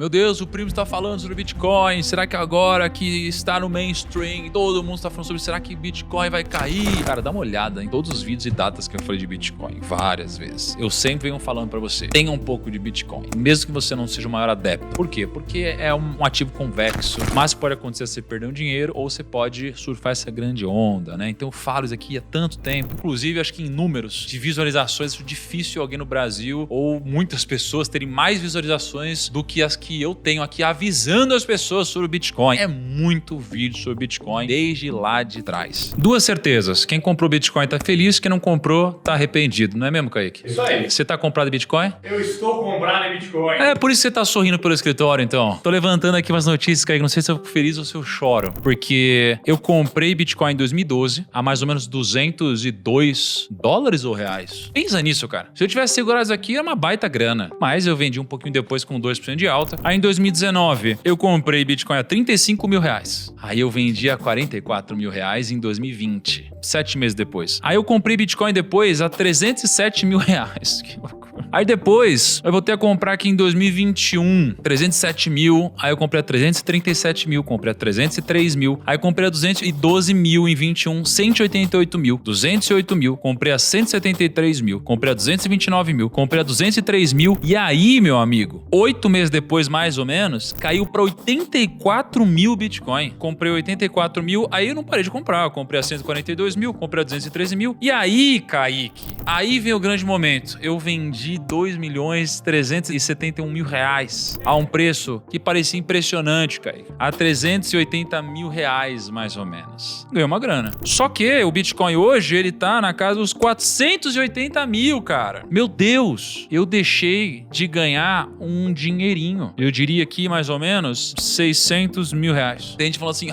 Meu Deus, o primo está falando sobre Bitcoin. Será que agora que está no mainstream, todo mundo está falando sobre será que Bitcoin vai cair? Cara, dá uma olhada em todos os vídeos e datas que eu falei de Bitcoin, várias vezes. Eu sempre venho falando para você, tenha um pouco de Bitcoin, mesmo que você não seja o maior adepto. Por quê? Porque é um ativo convexo, mas pode acontecer você perder um dinheiro ou você pode surfar essa grande onda, né? Então eu falo isso aqui há tanto tempo. Inclusive, acho que em números de visualizações, é difícil alguém no Brasil ou muitas pessoas terem mais visualizações do que as que eu tenho aqui avisando as pessoas sobre o Bitcoin. É muito vídeo sobre Bitcoin desde lá de trás. Duas certezas. Quem comprou Bitcoin tá feliz, quem não comprou tá arrependido. Não é mesmo, Kaique? Isso aí. Você tá comprado em Bitcoin? Eu estou comprado em Bitcoin. É, por isso que você tá sorrindo pelo escritório, então. Tô levantando aqui umas notícias, Kaique. Não sei se eu fico feliz ou se eu choro. Porque eu comprei Bitcoin em 2012 a mais ou menos 202 dólares ou reais. Pensa nisso, cara. Se eu tivesse segurado isso aqui, era uma baita grana. Mas eu vendi um pouquinho depois com 2% de alta. Aí em 2019, eu comprei Bitcoin a 35 mil reais. Aí eu vendi a 44 mil reais em 2020. 7 meses depois. Aí eu comprei Bitcoin depois a 307 mil reais. Que loucura. Aí depois, eu voltei a comprar aqui em 2021, 307 mil. Aí eu comprei a 337 mil, comprei a 303 mil. Aí eu comprei a 212 mil em 21, 188 mil, 208 mil. Comprei a 173 mil, comprei a 229 mil, comprei a 203 mil. E aí, meu amigo, 8 meses depois, mais ou menos, caiu para 84 mil Bitcoin. Comprei 84 mil, aí eu não parei de comprar. Eu comprei a 142 mil, comprei a 213 mil. E aí, Kaique, aí vem o grande momento. Eu vendi 2.371 mil reais a um preço que parecia impressionante, Kaique. A 380 mil reais, mais ou menos. Ganhei uma grana. Só que o Bitcoin hoje, ele tá na casa dos 480 mil, cara. Meu Deus, eu deixei de ganhar um dinheirinho. Eu diria aqui, mais ou menos, 600 mil reais. Tem gente falando assim,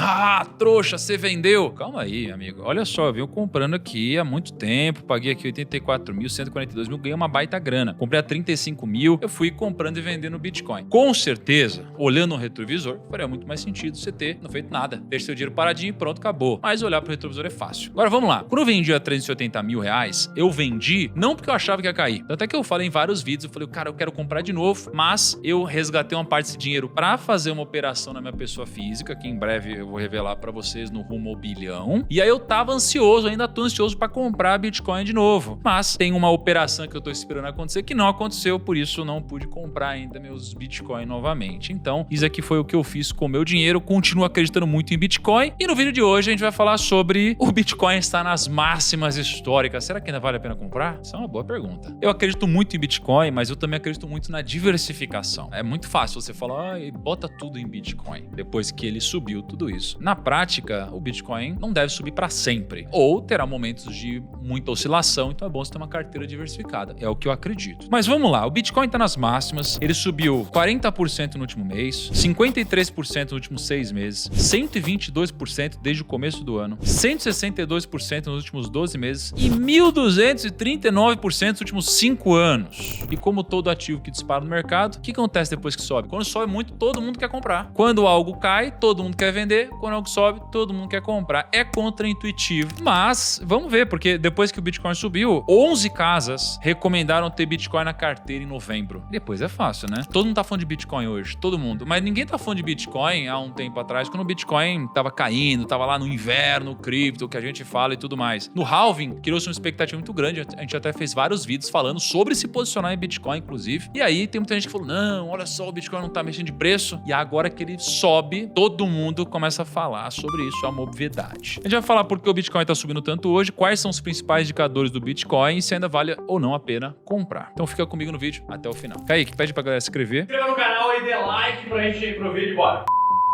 trouxa, você vendeu. Calma aí, amigo. Olha só, eu venho comprando aqui há muito tempo, paguei aqui 84 mil, 142 mil, ganhei uma baita grana. Comprei a 35 mil, eu fui comprando e vendendo Bitcoin. Com certeza, olhando no retrovisor, faria muito mais sentido você ter não feito nada. Deixa seu dinheiro paradinho e pronto, acabou. Mas olhar pro retrovisor é fácil. Agora vamos lá. Quando eu vendi a 380 mil reais, eu vendi não porque eu achava que ia cair. Até que eu falei em vários vídeos, eu falei, cara, eu quero comprar de novo, mas eu resgatei uma parte desse dinheiro pra fazer uma operação na minha pessoa física, que em breve eu vou revelar pra vocês no rumo ao bilhão. E aí eu tava ansioso, ainda tô ansioso pra comprar Bitcoin de novo. Mas tem uma operação que eu tô esperando acontecer que não aconteceu, por isso eu não pude comprar ainda meus Bitcoin novamente. Então, isso aqui foi o que eu fiz com o meu dinheiro. Continuo acreditando muito em Bitcoin. E no vídeo de hoje a gente vai falar sobre o Bitcoin estar nas máximas históricas. Será que ainda vale a pena comprar? Isso é uma boa pergunta. Eu acredito muito em Bitcoin, mas eu também acredito muito na diversificação. É muito fácil você falar, bota tudo em Bitcoin, depois que ele subiu tudo isso. Na prática, o Bitcoin não deve subir para sempre. Ou terá momentos de muita oscilação, então é bom você ter uma carteira diversificada. É o que eu acredito. Mas vamos lá, o Bitcoin tá nas máximas, ele subiu 40% no último mês, 53% nos últimos 6 meses, 122% desde o começo do ano, 162% nos últimos 12 meses e 1.239% nos últimos 5 anos. E como todo ativo que dispara no mercado, o que acontece depois que sobe? Quando sobe muito, todo mundo quer comprar. Quando algo cai, todo mundo quer vender. Quando algo sobe, todo mundo quer comprar. É contraintuitivo. Mas, vamos ver, porque depois que o Bitcoin subiu, 11 casas recomendaram ter Bitcoin na carteira em novembro. Depois é fácil, né? Todo mundo tá falando de Bitcoin hoje, todo mundo. Mas ninguém tá falando de Bitcoin há um tempo atrás, quando o Bitcoin tava caindo, tava lá no inverno, cripto, que a gente fala e tudo mais. No halving, criou-se uma expectativa muito grande. A gente até fez vários vídeos falando sobre se posicionar em Bitcoin, inclusive. E aí tem muita gente que falou, não, olha só, o Bitcoin não tá mexendo de preço. E agora que ele sobe, todo mundo começa a falar sobre isso, é uma obviedade. A gente vai falar por que o Bitcoin tá subindo tanto hoje, quais são os principais indicadores do Bitcoin e se ainda vale ou não a pena comprar. Então fica comigo no vídeo até o final. Kaique, pede pra galera se inscrever. Se inscreva no canal e dê like pra gente ir pro vídeo, bora.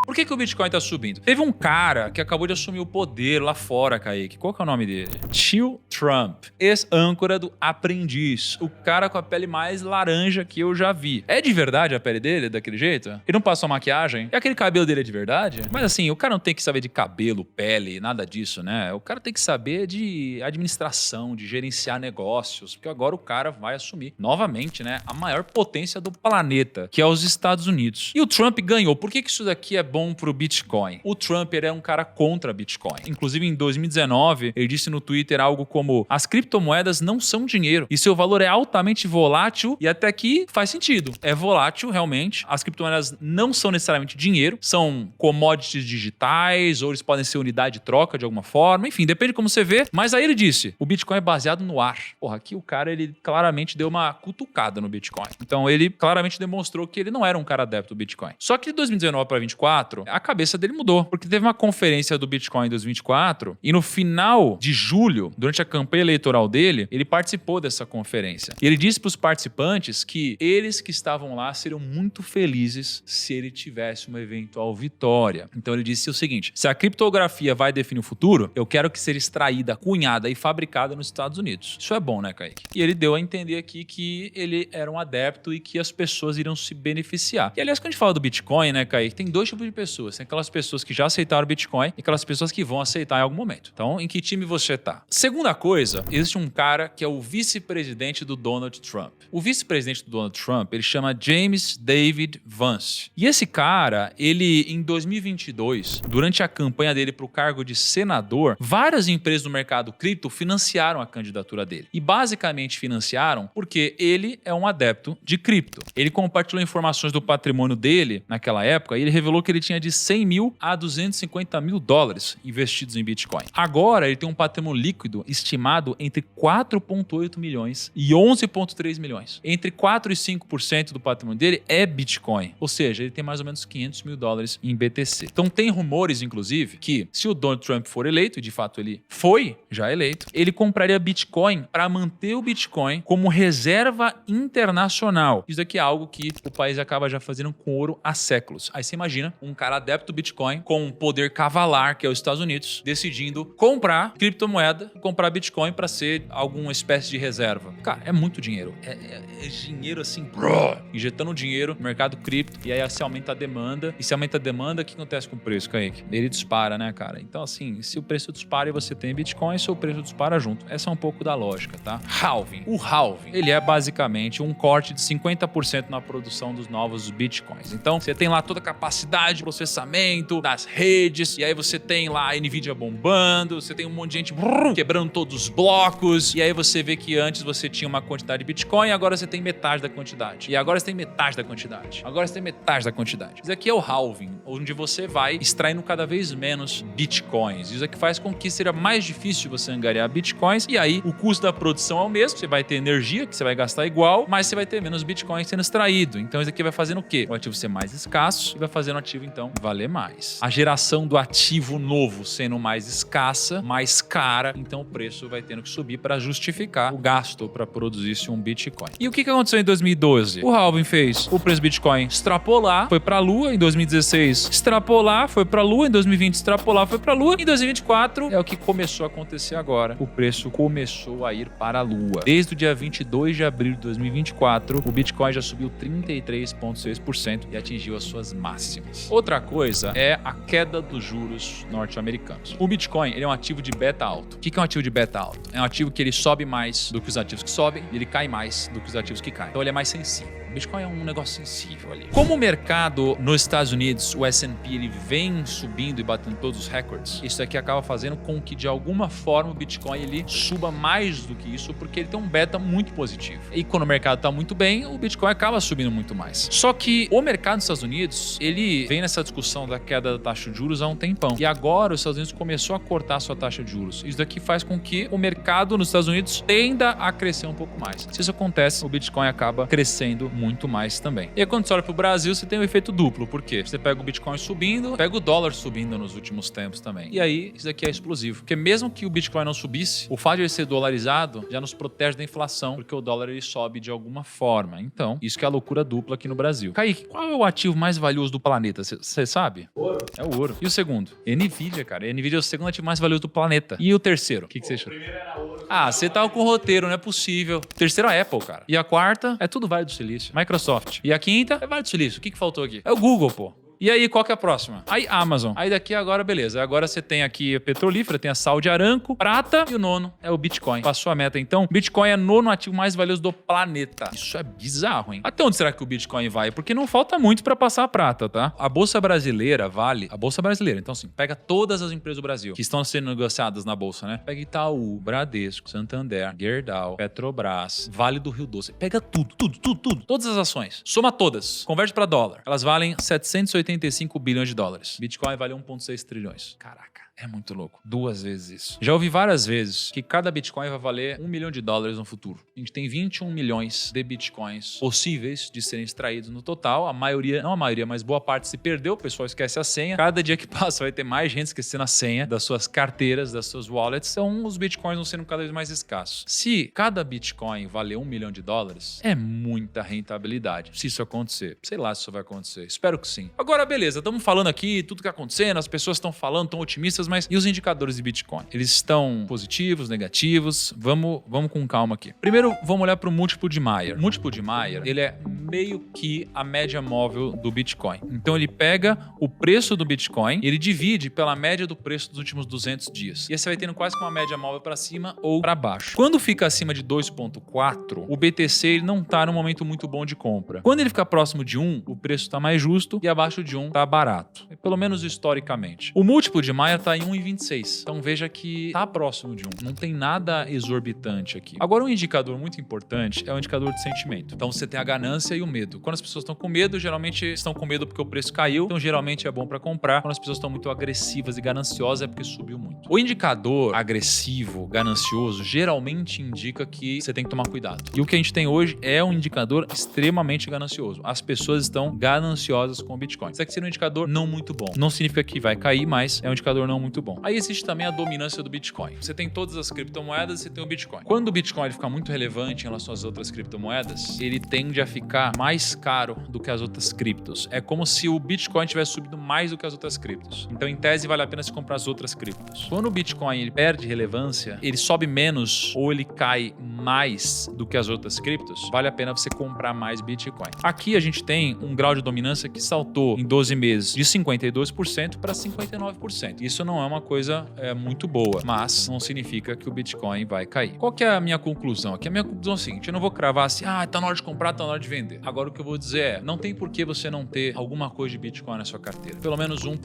Por que o Bitcoin tá subindo? Teve um cara que acabou de assumir o poder lá fora, Kaique. Qual que é o nome dele? Tio Trump, ex-âncora do Aprendiz. O cara com a pele mais laranja que eu já vi. É de verdade a pele dele, daquele jeito? Ele não passou maquiagem? E aquele cabelo dele é de verdade? Mas assim, o cara não tem que saber de cabelo, pele, nada disso, né? O cara tem que saber de administração, de gerenciar negócios, porque agora o cara vai assumir novamente, né, a maior potência do planeta, que é os Estados Unidos. E o Trump ganhou. Por que isso daqui é bom pro Bitcoin? O Trump ele é um cara contra Bitcoin. Inclusive, em 2019, ele disse no Twitter algo como: as criptomoedas não são dinheiro e seu valor é altamente volátil, e até aqui faz sentido. É volátil, realmente. As criptomoedas não são necessariamente dinheiro, são commodities digitais, ou eles podem ser unidade de troca de alguma forma. Enfim, depende de como você vê. Mas aí ele disse: o Bitcoin é baseado no ar. Porra, aqui o cara, ele claramente deu uma cutucada no Bitcoin. Então, ele claramente demonstrou que ele não era um cara adepto do Bitcoin. Só que de 2019 para 2024, a cabeça dele mudou. Porque teve uma conferência do Bitcoin em 2024 e no final de julho, durante a campanha eleitoral dele, ele participou dessa conferência. E ele disse para os participantes que eles que estavam lá seriam muito felizes se ele tivesse uma eventual vitória. Então ele disse o seguinte: se a criptografia vai definir o futuro, eu quero que seja extraída, cunhada e fabricada nos Estados Unidos. Isso é bom, né, Kaique? E ele deu a entender aqui que ele era um adepto e que as pessoas iriam se beneficiar. E aliás, quando a gente fala do Bitcoin, né, Kaique, tem dois tipos de pessoas. Tem aquelas pessoas que já aceitaram o Bitcoin e aquelas pessoas que vão aceitar em algum momento. Então, em que time você tá? Segunda coisa, existe um cara que é o vice-presidente do Donald Trump. O vice-presidente do Donald Trump, ele chama James David Vance. E esse cara, ele, em 2022, durante a campanha dele para o cargo de senador, várias empresas do mercado cripto financiaram a candidatura dele. E basicamente financiaram porque ele é um adepto de cripto. Ele compartilhou informações do patrimônio dele naquela época e ele revelou que ele tinha de 100 mil a 250 mil dólares investidos em Bitcoin. Agora ele tem um patrimônio líquido estimado entre 4,8 milhões e 11,3 milhões. Entre 4% e 5% do patrimônio dele é Bitcoin. Ou seja, ele tem mais ou menos 500 mil dólares em BTC. Então tem rumores, inclusive, que se o Donald Trump for eleito, e de fato ele foi já eleito, ele compraria Bitcoin para manter o Bitcoin como reserva internacional. Isso aqui é algo que o país acaba já fazendo com ouro há séculos. Aí você imagina um cara adepto do Bitcoin com um poder cavalar, que é os Estados Unidos, decidindo comprar criptomoeda, comprar Bitcoin para ser alguma espécie de reserva. Cara, é muito dinheiro. É dinheiro assim, injetando dinheiro no mercado cripto, e aí se aumenta a demanda. E se aumenta a demanda, o que acontece com o preço, Kaique? Ele dispara, né, cara? Então, assim, se o preço dispara e você tem Bitcoin, seu preço dispara junto. Essa é um pouco da lógica, tá? Halving. O halving, ele é basicamente um corte de 50% na produção dos novos Bitcoins. Então, você tem lá toda a capacidade de processamento das redes, e aí você tem lá a Nvidia bombando, você tem um monte de gente quebrando todos os blocos, e aí você vê que antes você tinha uma quantidade de Bitcoin, e agora você tem metade da quantidade. E agora você tem metade da quantidade. Agora você tem metade da quantidade. Isso aqui é o halving, onde você vai extraindo cada vez menos Bitcoins. Isso aqui faz com que seja mais difícil você angariar Bitcoins, e aí o custo da produção é o mesmo, você vai ter energia, que você vai gastar igual, mas você vai ter menos Bitcoins sendo extraído. Então isso aqui vai fazendo o quê? O ativo ser mais escasso e vai fazendo o ativo, então, valer mais. A geração do ativo novo sendo mais escassa, mais cara, então o preço vai tendo que subir para justificar o gasto para produzir-se um Bitcoin. E o que aconteceu em 2012? O halving fez o preço do Bitcoin extrapolar, foi para a lua. Em 2016, extrapolar, foi para a lua. Em 2020, extrapolar, foi para a lua. Em 2024, é o que começou a acontecer agora. O preço começou a ir para a lua. Desde o dia 22 de abril de 2024, o Bitcoin já subiu 33,6% e atingiu as suas máximas. Outra coisa é a queda dos juros norte-americanos. O Bitcoin, ele é um ativo de beta alto. O que é um ativo de beta alto? É um ativo que ele sobe mais do que os ativos que sobem e ele cai mais do que os ativos que caem. Então ele é mais sensível. O Bitcoin é um negócio sensível ali. Como o mercado nos Estados Unidos, o S&P, ele vem subindo e batendo todos os recordes, isso aqui acaba fazendo com que, de alguma forma, o Bitcoin ele suba mais do que isso, porque ele tem um beta muito positivo. E quando o mercado está muito bem, o Bitcoin acaba subindo muito mais. Só que o mercado dos Estados Unidos, ele vem nessa discussão da queda da taxa de juros há um tempão. E agora os Estados Unidos começou a cortar a sua taxa de juros. Isso daqui faz com que o mercado nos Estados Unidos tenda a crescer um pouco mais. Se isso acontece, o Bitcoin acaba crescendo muito mais também. E aí, quando você olha para o Brasil, você tem um efeito duplo. Por quê? Você pega o Bitcoin subindo, pega o dólar subindo nos últimos tempos também. E aí, isso daqui é explosivo. Porque mesmo que o Bitcoin não subisse, o fato de ele ser dolarizado já nos protege da inflação, porque o dólar ele sobe de alguma forma. Então, isso que é a loucura dupla aqui no Brasil. Kaique, qual é o ativo mais valioso do planeta? Você sabe? Ouro. É o ouro. E o segundo? Nvidia, cara. Nvidia é o segundo ativo mais valioso do planeta. E o terceiro? O que você achou? O primeiro era ouro. Ah, você tá com o roteiro, não é possível. O terceiro é a Apple, cara. E a quarta é tudo Vale do Silício. Microsoft. E a quinta é Vale do Silício. O que faltou aqui? É o Google, pô. E aí, qual que é a próxima? Aí, Amazon. Aí daqui agora, beleza. Agora você tem aqui a petrolífera, tem a Saudi Aramco, prata e o nono é o Bitcoin. Passou a meta, então. Bitcoin é o nono ativo mais valioso do planeta. Isso é bizarro, hein? Até onde será que o Bitcoin vai? Porque não falta muito pra passar a prata, tá? A Bolsa Brasileira vale... A Bolsa Brasileira, então assim, pega todas as empresas do Brasil que estão sendo negociadas na Bolsa, né? Pega Itaú, Bradesco, Santander, Gerdau, Petrobras, Vale do Rio Doce. Pega tudo. Todas as ações. Soma todas. Converte pra dólar. Elas valem 785 bilhões de dólares. Bitcoin vale 1,6 trilhões. Caraca. É muito louco. 2 vezes isso. Já ouvi várias vezes que cada Bitcoin vai valer $1 milhão no futuro. A gente tem 21 milhões de Bitcoins possíveis de serem extraídos no total. A maioria, não a maioria, mas boa parte se perdeu. O pessoal esquece a senha. Cada dia que passa vai ter mais gente esquecendo a senha das suas carteiras, das suas wallets. Então os Bitcoins vão sendo cada vez mais escassos. Se cada Bitcoin valer $1 milhão, é muita rentabilidade. Se isso acontecer. Sei lá se isso vai acontecer. Espero que sim. Agora, beleza. Estamos falando aqui, tudo que está acontecendo, as pessoas estão falando, estão otimistas, mas e os indicadores de Bitcoin? Eles estão positivos, negativos? Vamos com calma aqui. Primeiro, vamos olhar para o múltiplo de Mayer. O múltiplo de Mayer, ele é meio que a média móvel do Bitcoin. Então, ele pega o preço do Bitcoin e ele divide pela média do preço dos últimos 200 dias. E aí você vai tendo quase que uma média móvel para cima ou para baixo. Quando fica acima de 2,4, o BTC ele não está num momento muito bom de compra. Quando ele fica próximo de 1, o preço está mais justo e abaixo de 1 está barato. Pelo menos historicamente. O múltiplo de Mayer está em 1,26. Então veja que está próximo de 1. Não tem nada exorbitante aqui. Agora, um indicador muito importante é o indicador de sentimento. Então você tem a ganância e o medo. Quando as pessoas estão com medo, geralmente estão com medo porque o preço caiu. Então geralmente é bom para comprar. Quando as pessoas estão muito agressivas e gananciosas é porque subiu muito. O indicador agressivo, ganancioso, geralmente indica que você tem que tomar cuidado. E o que a gente tem hoje é um indicador extremamente ganancioso. As pessoas estão gananciosas com o Bitcoin. Isso aqui seria um indicador não muito bom. Não significa que vai cair, mas é um indicador não muito bom. Aí existe também a dominância do Bitcoin. Você tem todas as criptomoedas e você tem o Bitcoin. Quando o Bitcoin ele fica muito relevante em relação às outras criptomoedas, ele tende a ficar mais caro do que as outras criptos. É como se o Bitcoin tivesse subido mais do que as outras criptos. Então, em tese, vale a pena se comprar as outras criptos. Quando o Bitcoin ele perde relevância, ele sobe menos ou ele cai mais do que as outras criptos, vale a pena você comprar mais Bitcoin. Aqui a gente tem um grau de dominância que saltou em 12 meses de 52% para 59%. Isso não é uma coisa muito boa, mas não significa que o Bitcoin vai cair. Qual que é a minha conclusão aqui? A minha conclusão é a seguinte, eu não vou cravar assim, tá na hora de comprar, tá na hora de vender. Agora o que eu vou dizer é, não tem por que você não ter alguma coisa de Bitcoin na sua carteira. Pelo menos 1%,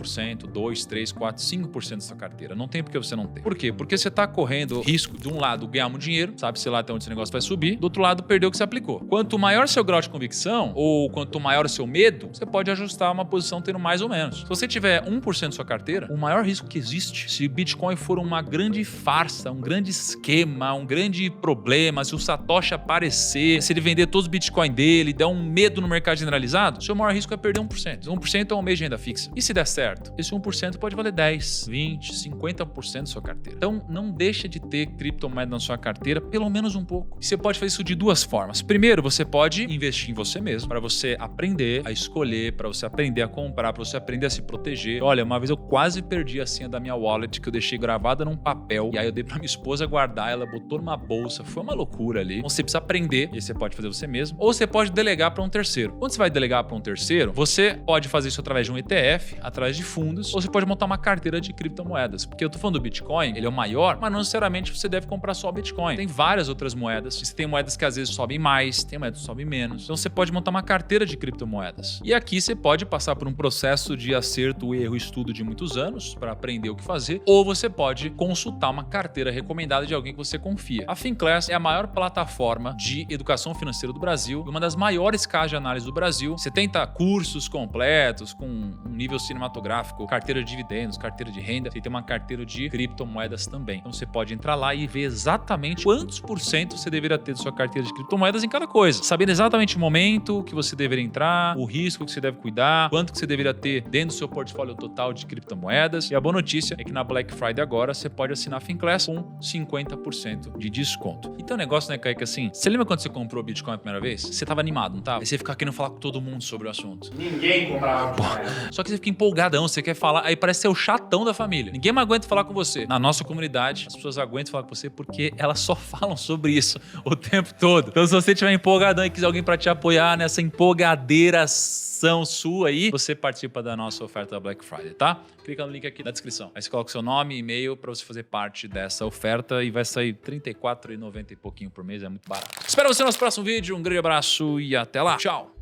2%, 3%, 4%, 5% da sua carteira. Não tem por que você não ter. Por quê? Porque você tá correndo risco de um lado ganhar muito dinheiro, sabe, sei lá até onde esse negócio vai subir, do outro lado perder o que você aplicou. Quanto maior seu grau de convicção, ou quanto maior o seu medo, você pode ajustar uma posição tendo mais ou menos. Se você tiver 1% da sua carteira, o maior risco que existe, se o Bitcoin for uma grande farsa, um grande esquema, um grande problema, se o Satoshi aparecer, se ele vender todos os Bitcoin dele, der um medo no mercado generalizado, seu maior risco é perder 1%. 1% é um mês de renda fixa. E se der certo, esse 1% pode valer 10, 20, 50% da sua carteira. Então, não deixa de ter criptomoeda na sua carteira, pelo menos um pouco. E você pode fazer isso de duas formas. Primeiro, você pode investir em você mesmo, para você aprender a escolher, para você aprender a comprar, para você aprender a se proteger. Olha, uma vez eu quase perdi a senha da minha wallet, que eu deixei gravada num papel, e aí eu dei pra minha esposa guardar, ela botou numa bolsa, foi uma loucura ali. Então você precisa aprender, e aí você pode fazer você mesmo, ou você pode delegar para um terceiro. Quando você vai delegar para um terceiro, você pode fazer isso através de um ETF, através de fundos, ou você pode montar uma carteira de criptomoedas, porque eu tô falando do Bitcoin, ele é o maior, mas não necessariamente você deve comprar só Bitcoin. Tem várias outras moedas, você tem moedas que às vezes sobem mais, tem moedas que sobem menos, então você pode montar uma carteira de criptomoedas. E aqui você pode passar por um processo de acerto, erro e estudo de muitos anos para aprender o que fazer, ou você pode consultar uma carteira recomendada de alguém que você confia. A Finclass é a maior plataforma de educação financeira do Brasil, uma das maiores casas de análise do Brasil. 70 cursos completos com um nível cinematográfico, carteira de dividendos, carteira de renda, você tem uma carteira de criptomoedas também. Então você pode entrar lá e ver exatamente quantos por cento você deveria ter de sua carteira de criptomoedas em cada coisa, sabendo exatamente o momento que você deveria entrar, o risco que você deve cuidar, quanto que você deveria ter dentro do seu portfólio total de criptomoedas. E a boa notícia é que na Black Friday agora você pode assinar a Finclass com 50% de desconto. Então o negócio, né, Kaique, assim, você lembra quando você comprou o Bitcoin a primeira vez? Você tava animado. animado, não tava? Aí você fica querendo falar com todo mundo sobre o assunto. Ninguém comprava Bitcoin. Só que você fica empolgadão, você quer falar, aí parece ser o chatão da família. Ninguém mais aguenta falar com você. Na nossa comunidade, as pessoas aguentam falar com você porque elas só falam sobre isso o tempo todo. Então se você estiver empolgadão e quiser alguém pra te apoiar nessa empolgadeiração sua aí, você participa da nossa oferta da Black Friday, tá? Clica no link aqui na descrição. Aí você coloca o seu nome e e-mail pra você fazer parte dessa oferta e vai sair R$ 34,90 e pouquinho por mês, é muito barato. Espero você no nosso próximo vídeo, um grande abraço e até lá. Tchau!